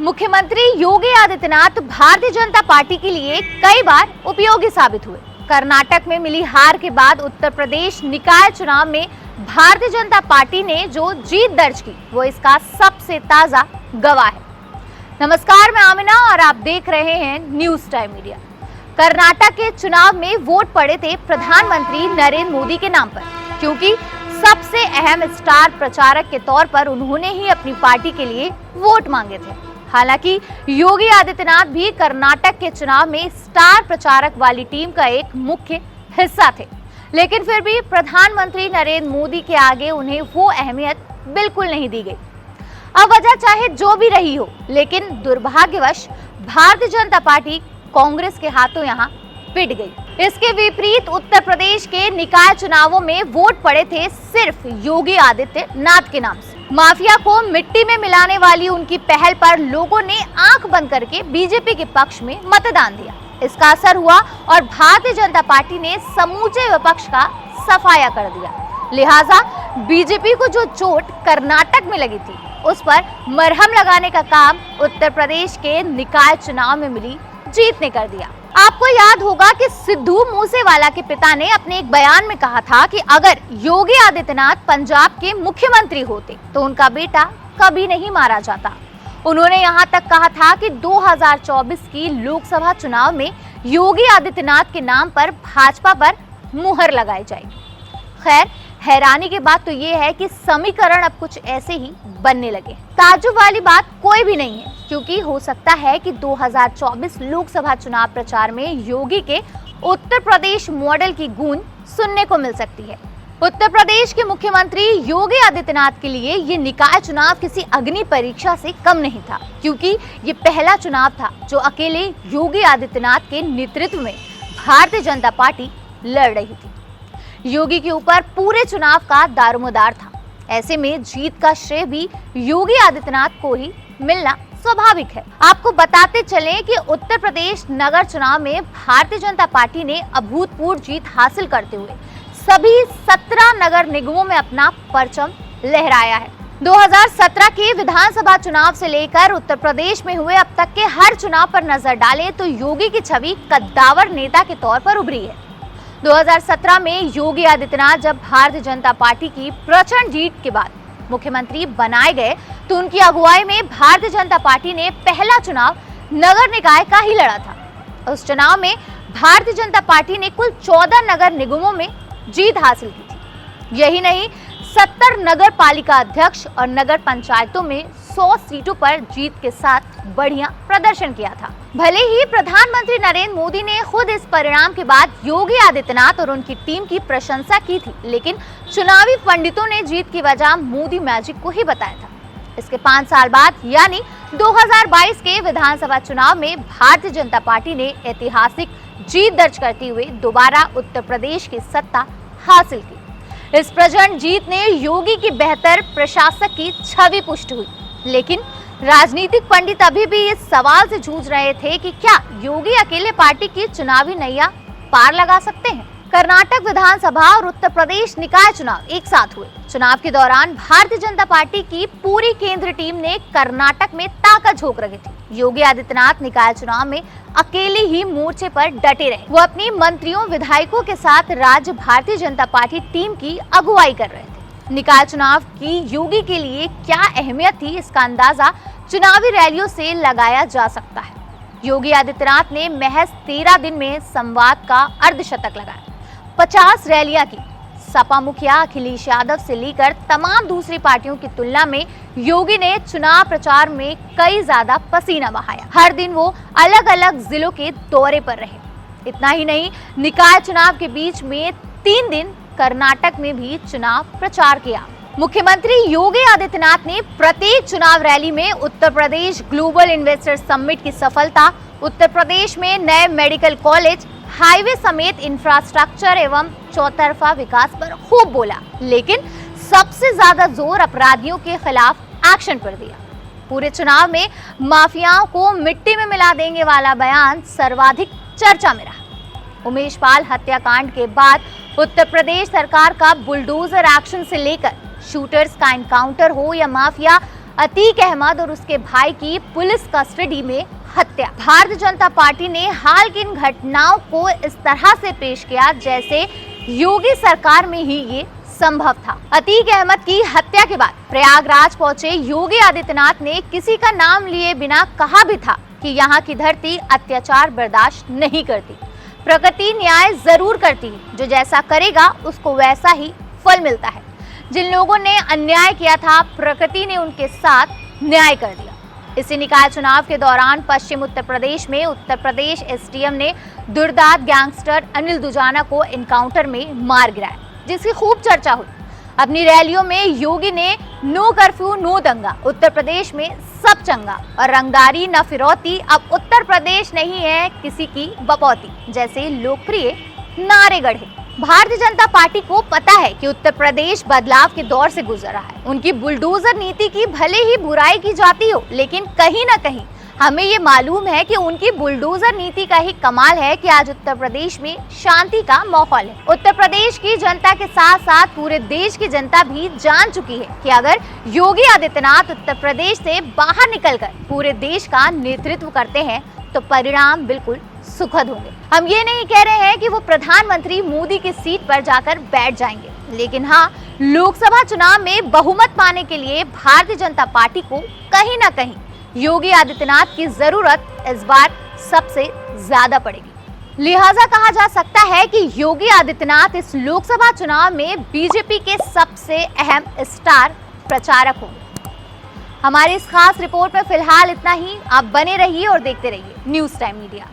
मुख्यमंत्री योगी आदित्यनाथ भारतीय जनता पार्टी के लिए कई बार उपयोगी साबित हुए। कर्नाटक में मिली हार के बाद उत्तर प्रदेश निकाय चुनाव में भारतीय जनता पार्टी ने जो जीत दर्ज की वो इसका सबसे ताजा गवाह है। नमस्कार, मैं आमिना और आप देख रहे हैं न्यूज टाइम मीडिया। कर्नाटक के चुनाव में वोट पड़े थे प्रधानमंत्री नरेंद्र मोदी के नाम पर, क्योंकि सबसे अहम स्टार प्रचारक के तौर पर उन्होंने ही अपनी पार्टी के लिए वोट मांगे थे। हालांकि योगी आदित्यनाथ भी कर्नाटक के चुनाव में स्टार प्रचारक वाली टीम का एक मुख्य हिस्सा थे, लेकिन फिर भी प्रधानमंत्री नरेंद्र मोदी के आगे उन्हें वो अहमियत बिल्कुल नहीं दी गई। अब वजह चाहे जो भी रही हो, लेकिन दुर्भाग्यवश भारतीय जनता पार्टी कांग्रेस के हाथों यहाँ पिट गई। इसके विपरीत उत्तर प्रदेश के निकाय चुनावों में वोट पड़े थे सिर्फ योगी आदित्यनाथ के नाम से। माफिया को मिट्टी में मिलाने वाली उनकी पहल पर लोगों ने आंख बंद करके बीजेपी के पक्ष में मतदान दिया। इसका असर हुआ और भारतीय जनता पार्टी ने समूचे विपक्ष का सफाया कर दिया। लिहाजा बीजेपी को जो चोट कर्नाटक में लगी थी उस पर मरहम लगाने का काम उत्तर प्रदेश के निकाय चुनाव में मिली जीत ने कर दिया। आपको याद होगा कि सिद्धू मूसेवाला के पिता ने अपने एक बयान में कहा था कि अगर योगी आदित्यनाथ पंजाब के मुख्यमंत्री होते तो उनका बेटा कभी नहीं मारा जाता। उन्होंने यहां तक कहा था कि 2024 की लोकसभा चुनाव में योगी आदित्यनाथ के नाम पर भाजपा पर मुहर लगाई जाएगी। खैर, हैरानी की बात तो ये है कि समीकरण अब कुछ ऐसे ही बनने लगे। ताज्जुब वाली बात कोई भी नहीं है, क्योंकि हो सकता है कि 2024 लोकसभा चुनाव प्रचार में योगी के उत्तर प्रदेश मॉडल की गूंज सुनने को मिल सकती है। उत्तर प्रदेश के मुख्यमंत्री योगी आदित्यनाथ के लिए ये निकाय चुनाव किसी अग्नि परीक्षा से कम नहीं था, क्योंकि ये पहला चुनाव था जो अकेले योगी आदित्यनाथ के नेतृत्व में भारतीय जनता पार्टी लड़ रही थी। योगी के ऊपर पूरे चुनाव का दारोमदार था। ऐसे में जीत का श्रेय भी योगी आदित्यनाथ को ही मिलना स्वाभाविक है। आपको बताते चलें कि उत्तर प्रदेश नगर चुनाव में भारतीय जनता पार्टी ने अभूतपूर्व जीत हासिल करते हुए सभी 17 नगर निगमों में अपना परचम लहराया है। 2017 के विधानसभा चुनाव से लेकर उत्तर प्रदेश में हुए अब तक के हर चुनाव पर नजर डालें तो योगी की छवि कद्दावर नेता के तौर पर उभरी है। 2017 में योगी आदित्यनाथ जब भारतीय जनता पार्टी की प्रचंड जीत के बाद मुख्यमंत्री बनाए गए तो उनकी अगुवाई में भारतीय जनता पार्टी ने पहला चुनाव नगर निकाय का ही लड़ा था। उस चुनाव में भारतीय जनता पार्टी ने कुल 14 नगर निगमों में जीत हासिल की थी। यही नहीं, 70 नगर पालिका अध्यक्ष और नगर पंचायतों में 100 सीटों पर जीत के साथ बढ़िया प्रदर्शन किया था। भले ही प्रधानमंत्री नरेंद्र मोदी ने खुद इस परिणाम के बाद योगी आदित्यनाथ और उनकी टीम की प्रशंसा की थी, लेकिन चुनावी पंडितों ने जीत की वजह मोदी मैजिक को ही बताया था। इसके 5 साल बाद यानी 2022 के विधानसभा चुनाव में भारतीय जनता पार्टी ने ऐतिहासिक जीत दर्ज करते हुए दोबारा उत्तर प्रदेश की सत्ता हासिल की। इस प्रचंड जीत ने योगी की बेहतर प्रशासक की छवि पुष्ट हुई, लेकिन राजनीतिक पंडित अभी भी इस सवाल से जूझ रहे थे कि क्या योगी अकेले पार्टी की चुनावी नैया पार लगा सकते हैं। कर्नाटक विधानसभा और उत्तर प्रदेश निकाय चुनाव एक साथ हुए। चुनाव के दौरान भारतीय जनता पार्टी की पूरी केंद्रीय टीम ने कर्नाटक में ताकत झोंक रखी थी। योगी आदित्यनाथ निकाय चुनाव में अकेले ही मोर्चे पर डटे रहे। वो अपनी मंत्रियों विधायकों के साथ राज्य भारतीय जनता पार्टी टीम की अगुवाई कर रहे थे। निकाय चुनाव की योगी के लिए क्या अहमियत थी, इसका अंदाजा चुनावी रैलियों से लगाया जा सकता है। योगी आदित्यनाथ ने महज 13 दिन में संवाद का अर्धशतक लगाया, 50 रैलियां की। सपा मुखिया अखिलेश यादव से लेकर तमाम दूसरी पार्टियों की तुलना में योगी ने चुनाव प्रचार में कई ज्यादा पसीना बहाया। हर दिन वो अलग अलग जिलों के दौरे पर रहे। इतना ही नहीं, निकाय चुनाव के बीच में 3 दिन कर्नाटक में भी चुनाव प्रचार किया। मुख्यमंत्री योगी आदित्यनाथ ने प्रत्येक चुनाव रैली में Uttar Pradesh global investor summit की सफलता, उत्तर प्रदेश में नए मेडिकल कॉलेज, हाईवे समेत इंफ्रास्ट्रक्चर एवं चौतरफा विकास पर खूब बोला, लेकिन सबसे ज्यादा जोर अपराधियों के खिलाफ एक्शन पर दिया। पूरे चुनाव में माफियाओं को मिट्टी में मिला देंगे वाला बयान सर्वाधिक चर्चा में रहा। उमेश पाल हत्याकांड के बाद उत्तर प्रदेश सरकार का बुलडोजर एक्शन से लेकर शूटर्स का एनकाउंटर हो या माफिया अतीक अहमद और उसके भाई की पुलिस कस्टडी में हत्या। भारतीय जनता पार्टी ने हाल की इन घटनाओं को इस तरह से पेश किया जैसे योगी सरकार में ही ये संभव था। अतीक अहमद की हत्या के बाद प्रयागराज पहुंचे योगी आदित्यनाथ ने किसी का नाम लिए बिना कहा भी था कि यहाँ की धरती अत्याचार बर्दाश्त नहीं करती, प्रकृति न्याय जरूर करती है, जो जैसा करेगा उसको वैसा ही फल मिलता है। जिन लोगों ने अन्याय किया था, प्रकृति ने उनके साथ न्याय कर दिया। इसी निकाय चुनाव के दौरान पश्चिम उत्तर प्रदेश में उत्तर प्रदेश एसडीएम ने दुर्दांत गैंगस्टर अनिल दुजाना को एनकाउंटर में मार गिराया, जिसकी खूब चर्चा हुई। अपनी रैलियों में योगी ने नो कर्फ्यू नो दंगा, उत्तर प्रदेश में सब चंगा और रंगदारी न फिरौती, अब उत्तर प्रदेश नहीं है किसी की बपौती जैसे लोकप्रिय नारे गढ़े। भारतीय जनता पार्टी को पता है कि उत्तर प्रदेश बदलाव के दौर से गुजर रहा है। उनकी बुलडोजर नीति की भले ही बुराई की जाती हो, लेकिन कहीं ना कहीं हमें ये मालूम है कि उनकी बुलडोजर नीति का ही कमाल है कि आज उत्तर प्रदेश में शांति का माहौल है। उत्तर प्रदेश की जनता के साथ साथ पूरे देश की जनता भी जान चुकी है कि अगर योगी आदित्यनाथ उत्तर प्रदेश से बाहर निकलकर पूरे देश का नेतृत्व करते हैं तो परिणाम बिल्कुल सुखद होंगे। हम ये नहीं कह रहे हैं कि वो प्रधानमंत्री मोदी की सीट पर जाकर बैठ जाएंगे, लेकिन हाँ, लोकसभा चुनाव में बहुमत पाने के लिए भारतीय जनता पार्टी को कहीं ना कहीं योगी आदित्यनाथ की जरूरत इस बार सबसे ज्यादा पड़ेगी। लिहाजा कहा जा सकता है कि योगी आदित्यनाथ इस लोकसभा चुनाव में बीजेपी के सबसे अहम स्टार प्रचारक होंगे। हमारी इस खास रिपोर्ट में फिलहाल इतना ही। आप बने रहिए और देखते रहिए न्यूज़ टाइम मीडिया।